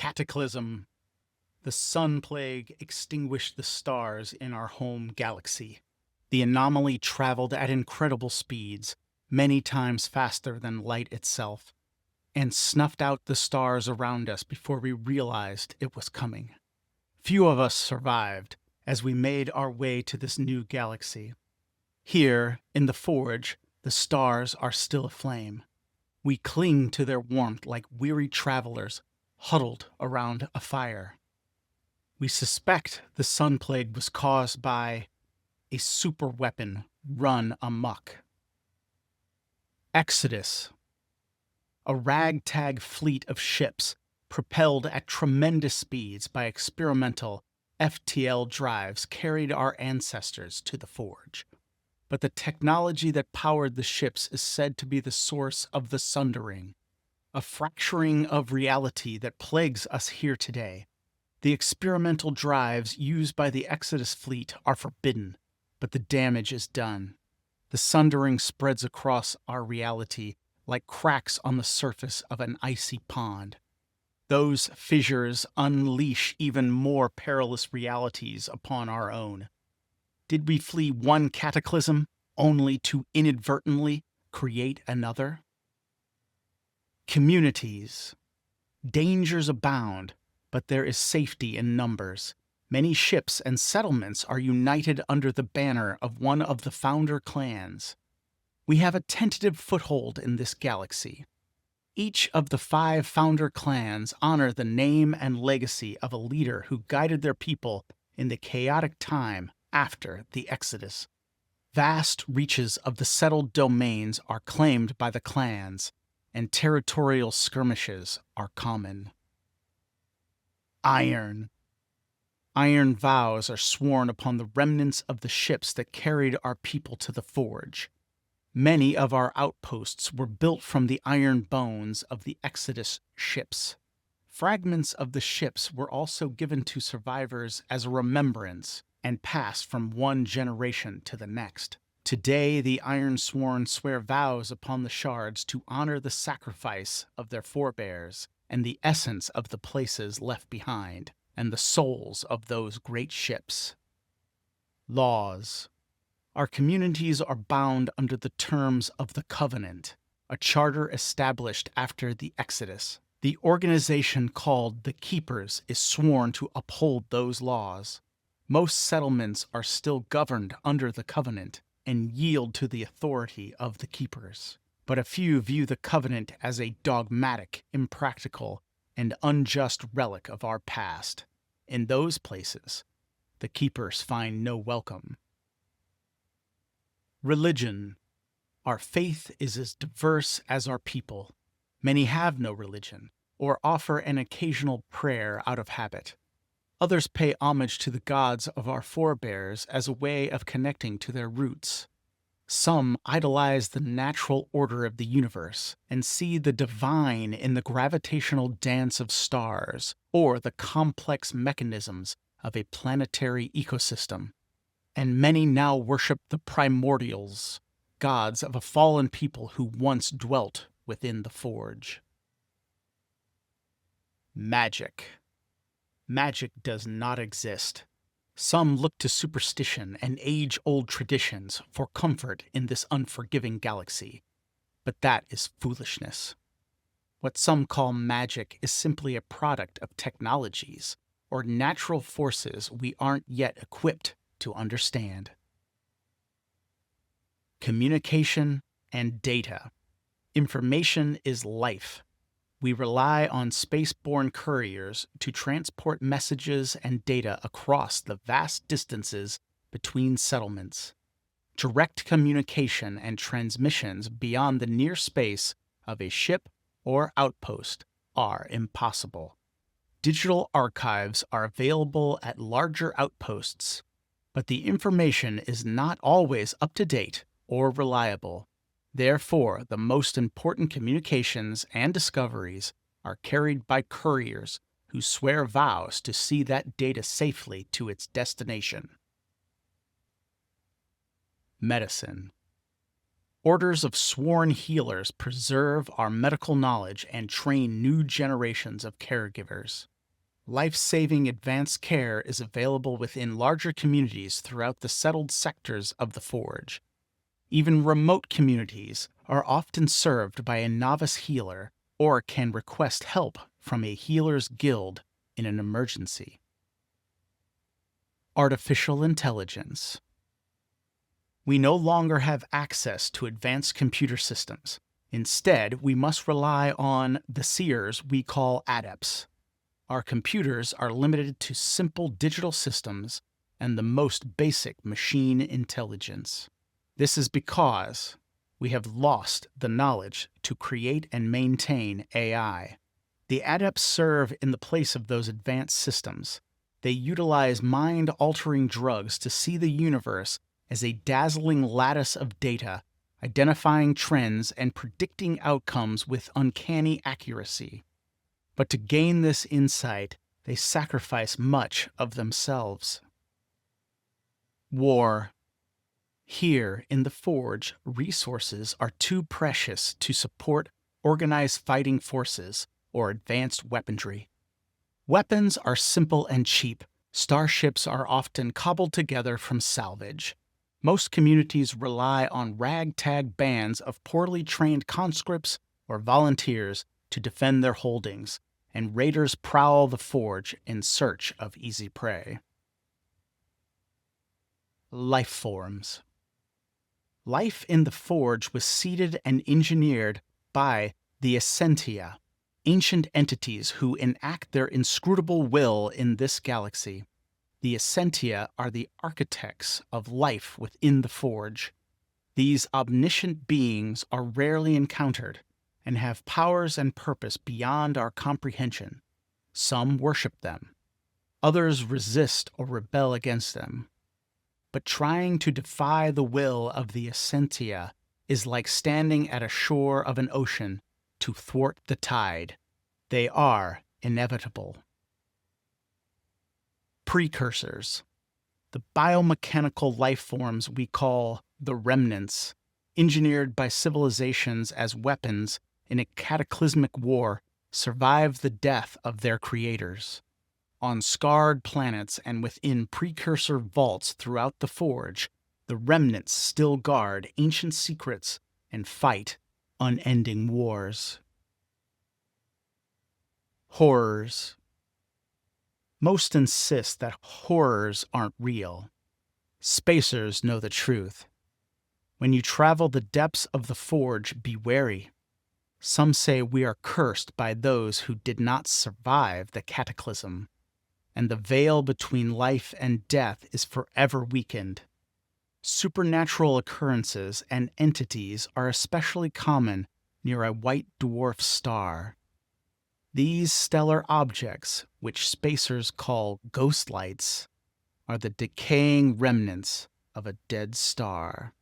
Cataclysm. The sun plague extinguished the stars in our home galaxy. The anomaly traveled at incredible speeds, many times faster than light itself, and snuffed out the stars around us before we realized it was coming. Few of us survived as we made our way to this new galaxy. Here, in the Forge, the stars are still aflame. We cling to their warmth like weary travelers huddled around a fire. We suspect the sun plague was caused by a superweapon run amok. Exodus. A ragtag fleet of ships propelled at tremendous speeds by experimental FTL drives carried our ancestors to the Forge. But the technology that powered the ships is said to be the source of the Sundering, a fracturing of reality that plagues us here today. The experimental drives used by the Exodus fleet are forbidden, but the damage is done. The Sundering spreads across our reality like cracks on the surface of an icy pond. Those fissures unleash even more perilous realities upon our own. Did we flee one cataclysm only to inadvertently create another? Communities. Dangers abound, but there is safety in numbers. Many ships and settlements are united under the banner of one of the founder clans. We have a tentative foothold in this galaxy. Each of the 5 founder clans honor the name and legacy of a leader who guided their people in the chaotic time after the Exodus. Vast reaches of the settled domains are claimed by the clans, and territorial skirmishes are common. Iron. Iron vows are sworn upon the remnants of the ships that carried our people to the Forge. Many of our outposts were built from the iron bones of the Exodus ships. Fragments of the ships were also given to survivors as a remembrance and passed from one generation to the next. Today, the Ironsworn swear vows upon the shards to honor the sacrifice of their forebears and the essence of the places left behind, and the souls of those great ships. Laws. Our communities are bound under the terms of the Covenant, a charter established after the Exodus. The organization called the Keepers is sworn to uphold those laws. Most settlements are still governed under the Covenant and yield to the authority of the Keepers. But a few view the Covenant as a dogmatic, impractical, and unjust relic of our past. In those places, the Keepers find no welcome. Religion. Our faith is as diverse as our people. Many have no religion, or offer an occasional prayer out of habit. Others pay homage to the gods of our forebears as a way of connecting to their roots. Some idolize the natural order of the universe and see the divine in the gravitational dance of stars or the complex mechanisms of a planetary ecosystem. And many now worship the primordials, gods of a fallen people who once dwelt within the Forge. Magic. Magic does not exist. Some look to superstition and age-old traditions for comfort in this unforgiving galaxy, but that is foolishness. What some call magic is simply a product of technologies or natural forces we aren't yet equipped to understand. Communication and data. Information is life. We rely on spaceborne couriers to transport messages and data across the vast distances between settlements. Direct communication and transmissions beyond the near space of a ship or outpost are impossible. Digital archives are available at larger outposts, but the information is not always up to date or reliable. Therefore, the most important communications and discoveries are carried by couriers who swear vows to see that data safely to its destination. Medicine. Orders of sworn healers preserve our medical knowledge and train new generations of caregivers. Life-saving advanced care is available within larger communities throughout the settled sectors of the Forge. Even remote communities are often served by a novice healer or can request help from a healer's guild in an emergency. Artificial intelligence. We no longer have access to advanced computer systems. Instead, we must rely on the seers we call adepts. Our computers are limited to simple digital systems and the most basic machine intelligence. This is because we have lost the knowledge to create and maintain AI. The adepts serve in the place of those advanced systems. They utilize mind-altering drugs to see the universe as a dazzling lattice of data, identifying trends and predicting outcomes with uncanny accuracy. But to gain this insight, they sacrifice much of themselves. War. Here in the Forge, resources are too precious to support organized fighting forces or advanced weaponry. Weapons are simple and cheap. Starships are often cobbled together from salvage. Most communities rely on ragtag bands of poorly trained conscripts or volunteers to defend their holdings, and raiders prowl the Forge in search of easy prey. Life forms. Life in the Forge was seeded and engineered by the Essentia, ancient entities who enact their inscrutable will in this galaxy. The Essentia are the architects of life within the Forge. These omniscient beings are rarely encountered and have powers and purpose beyond our comprehension. Some worship them. Others resist or rebel against them. But trying to defy the will of the Essentia is like standing at a shore of an ocean to thwart the tide. They are inevitable. Precursors. The biomechanical life forms we call the remnants, engineered by civilizations as weapons in a cataclysmic war, survive the death of their creators. On scarred planets and within precursor vaults throughout the Forge, the remnants still guard ancient secrets and fight unending wars. Horrors. Most insist that horrors aren't real. Spacers know the truth. When you travel the depths of the Forge, be wary. Some say we are cursed by those who did not survive the cataclysm, and the veil between life and death is forever weakened. Supernatural occurrences and entities are especially common near a white dwarf star. These stellar objects, which spacers call ghost lights, are the decaying remnants of a dead star.